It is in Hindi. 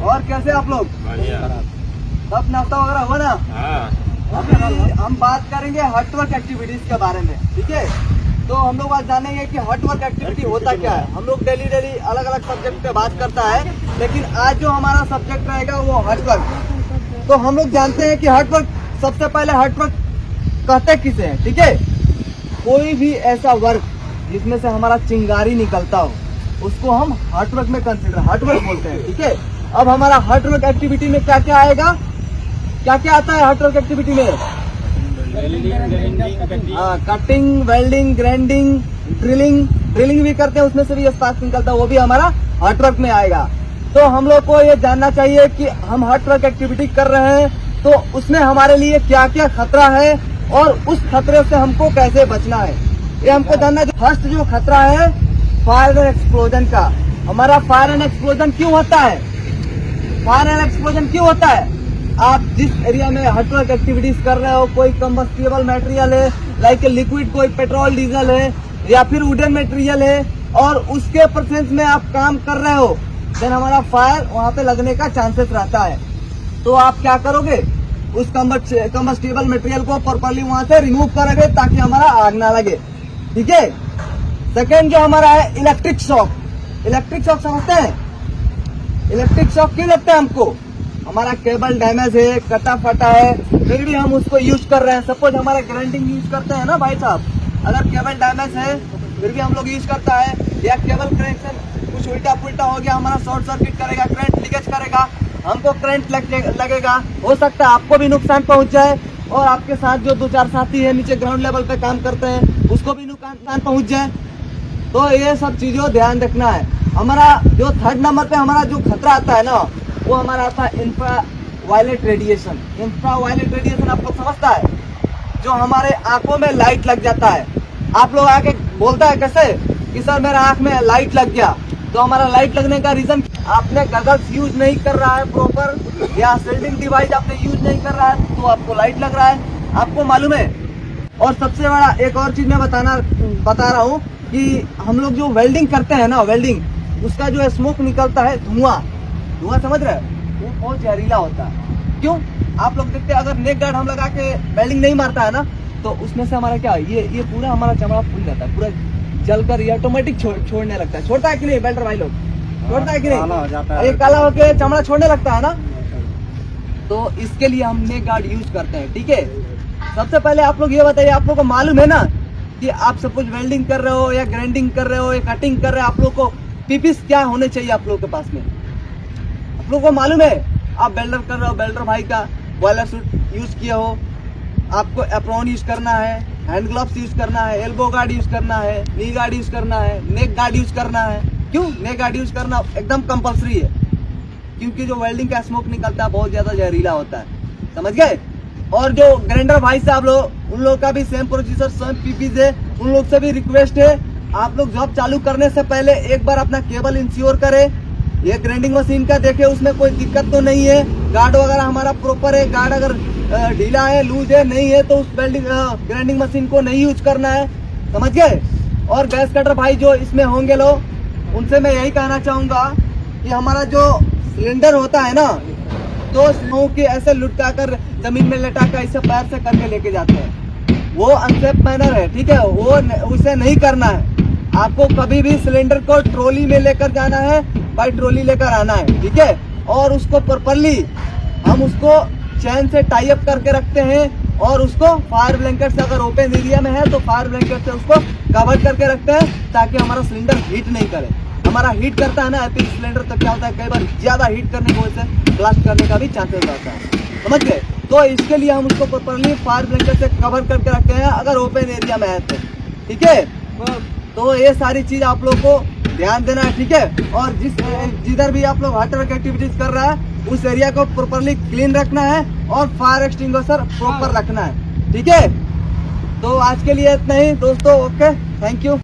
और कैसे आप लोग? सब नाश्ता वगैरह हुआ ना? अभी हम बात करेंगे हटवर्क एक्टिविटीज के बारे में, ठीक है? तो हम लोग आज जानेंगे कि हटवर्क एक्टिविटी होता क्या है। हम लोग डेली अलग अलग सब्जेक्ट पे बात करता है, लेकिन आज जो हमारा सब्जेक्ट रहेगा वो हटवर्क। तो हम लोग जानते हैं कि हटवर्क, सबसे पहले हटवर्क कहते किसे हैं, ठीक है? कोई भी ऐसा वर्क जिसमें से हमारा चिंगारी निकलता हो उसको हम हटवर्क में कंसिडर हटवर्क बोलते हैं, ठीक है? अब हमारा हटवर्क एक्टिविटी में क्या क्या आएगा, क्या क्या आता है हटवर्क एक्टिविटी में? कटिंग, वेल्डिंग, ग्राइंडिंग, ड्रिलिंग भी करते हैं, उसमें से भी स्पार्क निकलता है, वो भी हमारा हटवर्क में आएगा। तो हम लोग को ये जानना चाहिए कि हम हटवर्क एक्टिविटी कर रहे हैं तो उसमें हमारे लिए क्या क्या खतरा है और उस खतरे से हमको कैसे बचना है, ये हमको जानना है। फर्स्ट जो खतरा है फायर एंड एक्सप्लोजन का। हमारा फायर एंड एक्सप्लोजन क्यों होता है? फायर एंड एक्सप्लोजन क्यों होता है? आप जिस एरिया में हटवर्क एक्टिविटीज कर रहे हो, कोई कंबस्टिबल मटेरियल है लाइक लिक्विड, कोई पेट्रोल डीजल है या फिर वुडन मटेरियल है और उसके प्रेजेंस में आप काम कर रहे हो, देन हमारा फायर वहां पे लगने का चांसेस रहता है। तो आप क्या करोगे, उस कंबस्टिबल मटेरियल को प्रॉपर्ली वहां से रिमूव करोगे ताकि हमारा आग ना लगे, ठीक है? सेकेंड जो हमारा है इलेक्ट्रिक शॉक। इलेक्ट्रिक शॉक समझते हैं? इलेक्ट्रिक शॉक क्यों लगता है हमको? हमारा केबल डैमेज है, कटा फटा है, फिर भी हम उसको यूज कर रहे हैं। सपोज हमारा ग्राइंडिंग यूज करते हैं ना भाई साहब, अगर केबल डैमेज है फिर भी हम लोग यूज करता है, या केबल कनेक्शन कुछ उल्टा पुल्टा हो गया, हमारा शॉर्ट सर्किट करेगा, करंट लीकेज करेगा, हमको करंट लगेगा, हो सकता है आपको भी नुकसान पहुंच जाए और आपके साथ जो 2-4 साथी है नीचे ग्राउंड लेवल पे काम करते हैं उसको भी नुकसान पहुंच जाए। तो ये सब चीजों ध्यान रखना है। हमारा जो थर्ड नंबर पे हमारा जो खतरा आता है ना, वो हमारा आता है infra violet radiation. Infra violet radiation आप लोग समझता है? जो हमारे आंखों में लाइट लग जाता है। आप लोग आके बोलता है कैसे कि सर मेरा आंख में लाइट लग गया, तो हमारा लाइट लगने का रीजन आपने गगल्स यूज नहीं कर रहा है प्रॉपर, या शील्डिंग डिवाइस आपने यूज नहीं कर रहा है तो आपको लाइट लग रहा है, आपको मालूम है। और सबसे बड़ा एक और चीज मैं बता रहा हूँ कि हम लोग जो वेल्डिंग करते हैं ना, वेल्डिंग उसका जो स्मोक निकलता है, धुआं समझ रहे हैं, वो बहुत जहरीला होता है। क्यों? आप लोग देखते हैं अगर नेक गार्ड हम लगा के वेल्डिंग नहीं मारता है ना, तो उसमें से हमारा क्या ये पूरा हमारा चमड़ा फूल जाता है, पूरा जलकर ये ऑटोमेटिक छोड़ने लगता है। छोड़ता है कि नहीं वेल्डर भाई लोग? छोड़ता है कि नहीं? ये काला होके चमड़ा छोड़ने लगता है ना, तो इसके लिए हम नेक गार्ड यूज करते हैं, ठीक है? सबसे पहले आप लोग ये बताइए, आप लोग को मालूम है ना कि आप सपोज वेल्डिंग कर रहे हो या ग्राइंडिंग कर रहे हो या कटिंग कर रहे हो, आप लोग को पीपीस क्या होने चाहिए आप लोगों के पास में? आप लोगों को मालूम है? आप वेल्डर कर रहे हो, वेल्डर भाई का बॉयलर सूट यूज किया हो, आपको एप्रॉन यूज करना है, हैंड ग्लव्स यूज करना है, एल्बो गार्ड यूज करना है, नी गार्ड यूज करना है, नेक गार्ड यूज करना है। क्यों? नेक गार्ड यूज करना एकदम कंपल्सरी है, क्योंकि जो वेल्डिंग का स्मोक निकलता है बहुत ज्यादा जहरीला होता है, समझ गए? और जो ग्राइंडर भाई साहब लोग, उन लोग का भी सेम प्रोसीजर, सेम पीपीज है, उन लोग से भी रिक्वेस्ट है, आप लोग जॉब चालू करने से पहले एक बार अपना केबल इंश्योर करें। ये ग्राइंडिंग मशीन का देखे उसमें कोई दिक्कत तो नहीं है, गार्ड वगैरह हमारा प्रॉपर है, गार्ड अगर ढीला है, लूज है, नहीं है तो उस ग्राइंडिंग मशीन को नहीं यूज करना है, समझ गए? और गैस कटर भाई जो इसमें होंगे लोग, उनसे मैं यही कहना चाहूंगा कि हमारा जो सिलेंडर होता है ना, तो स्नो के ऐसे लुटका कर जमीन में लटा कर ऐसे पैर से करके लेके जाते हैं, वो अनसेफ मैनर है, ठीक है? वो उसे नहीं करना है। आपको कभी भी सिलेंडर को ट्रॉली में लेकर जाना है, बाई ट्रॉली लेकर आना है, ठीक है? और उसको प्रॉपर्ली हम उसको चैन से टाई अप करके रखते हैं और उसको फायर ब्लैंकेट से, अगर ओपन एरिया में है तो फायर ब्लैंकेट से उसको कवर करके रखते हैं ताकि हमारा सिलेंडर हीट नहीं करे। हमारा हीट करता है ना एलपीजी सिलेंडर, तो क्या होता है कई बार ज्यादा हीट करने की वजह से ब्लास्ट करने का भी चांसेस रहता है, समझ गए? तो इसके लिए हम उसको प्रॉपर्ली फायर ब्लैंकेट से कवर करके रखते हैं अगर ओपन एरिया में है तो, ठीक है? तो ये सारी चीज आप लोग को ध्यान देना है, ठीक है? और जिधर भी आप लोग हटवर्क एक्टिविटीज कर रहा है उस एरिया को प्रॉपर्ली क्लीन रखना है और फायर एक्सटिंग्विशर प्रॉपर रखना है, ठीक है? तो आज के लिए इतना ही दोस्तों, ओके, थैंक यू।